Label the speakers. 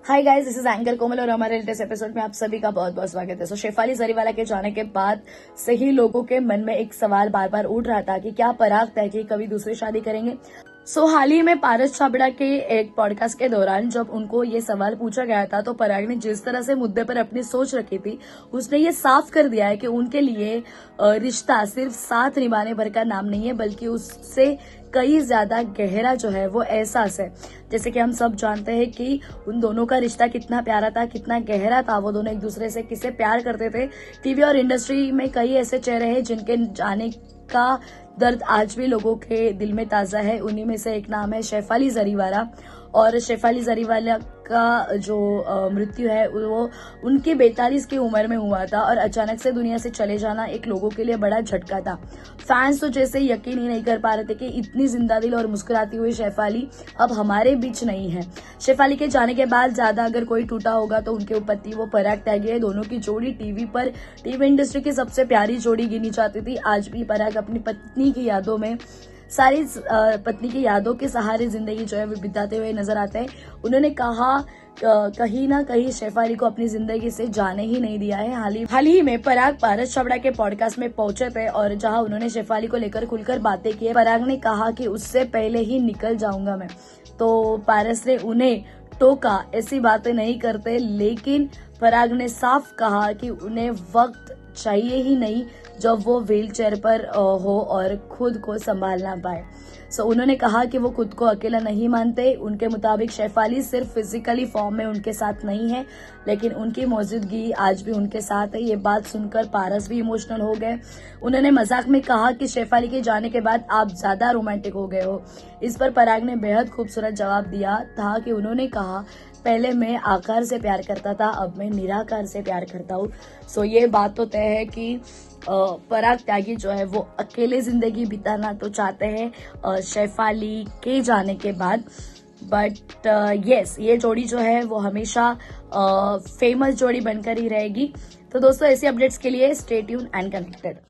Speaker 1: Hi guys, this is anchor Komal और हमारे latest episode में आप सभी का बहुत बहुत स्वागत है। शेफाली जरीवाला के जाने के बाद से ही लोगों के मन में एक सवाल बार बार उठ रहा था कि क्या पराग तय की कभी दूसरी शादी करेंगे। हाल ही में पारस छाबड़ा के एक पॉडकास्ट के दौरान जब उनको ये सवाल पूछा गया था तो पराग ने जिस तरह से मुद्दे पर अपनी सोच रखी थी, उसने ये साफ कर दिया है कि उनके लिए रिश्ता सिर्फ साथ निभाने भर का नाम नहीं है, बल्कि उससे कई ज्यादा गहरा जो है वो एहसास है। जैसे कि हम सब जानते हैं कि उन दोनों का रिश्ता कितना प्यारा था, कितना गहरा था। वो दोनों एक दूसरे से किससे प्यार करते थे। टीवी और इंडस्ट्री में कई ऐसे चेहरे हैं जिनके जाने का दर्द आज भी लोगों के दिल में ताजा है। उन्हीं में से एक नाम है शेफाली जरीवाला। और शेफाली जरीवाला का जो मृत्यु है वो उनकी 42 की उम्र में हुआ था और अचानक से दुनिया से चले जाना एक लोगों के लिए बड़ा झटका था। फैंस तो जैसे यकीन ही नहीं कर पा रहे थे कि इतनी जिंदा दिल और मुस्कुराती हुई शेफाली अब हमारे बीच नहीं है। शेफाली के जाने के बाद ज्यादा अगर कोई टूटा होगा तो उनके पति वो पराग त्यागी है। दोनों की जोड़ी टीवी इंडस्ट्री की सबसे प्यारी जोड़ी गिनी जाती थी। आज भी पराग अपनी पत्नी की यादों में पत्नी की यादों के सहारे जिंदगी जो है वो बिताते हुए नजर आते हैं। उन्होंने कहा कहीं ना कहीं शेफाली को अपनी जिंदगी से जाने ही नहीं दिया है। हाल ही में पराग पारस छाबड़ा के पॉडकास्ट में पहुंचे थे और जहां उन्होंने शेफाली को लेकर खुलकर बातें की। पराग ने कहा कि उससे पहले ही निकल जाऊंगा मैं, तो पारस ने उन्हें टोका ऐसी बातें नहीं करते, लेकिन पराग ने साफ कहा कि उन्हें वक्त चाहिए ही नहीं जब वो व्हीलचेयर पर हो और खुद को संभाल ना पाए। उन्होंने कहा कि वो खुद को अकेला नहीं मानते। उनके मुताबिक शेफाली सिर्फ फिजिकली फॉर्म में उनके साथ नहीं है, लेकिन उनकी मौजूदगी आज भी उनके साथ है। ये बात सुनकर पारस भी इमोशनल हो गए। उन्होंने मजाक में कहा कि शेफाली के जाने के बाद आप ज्यादा रोमांटिक हो गए हो। इस पर पराग ने बेहद खूबसूरत जवाब दिया था कि उन्होंने कहा पहले मैं आकार से प्यार करता था, अब मैं निराकार से प्यार करता हूँ। ये बात तो तय है कि पराग त्यागी जो है वो अकेले जिंदगी बिताना तो चाहते हैं शेफाली के जाने के बाद। बट यस, ये जोड़ी जो है वो हमेशा फेमस जोड़ी बनकर ही रहेगी। तो दोस्तों, ऐसी अपडेट्स के लिए स्टे ट्यून एंड कनेक्टेड।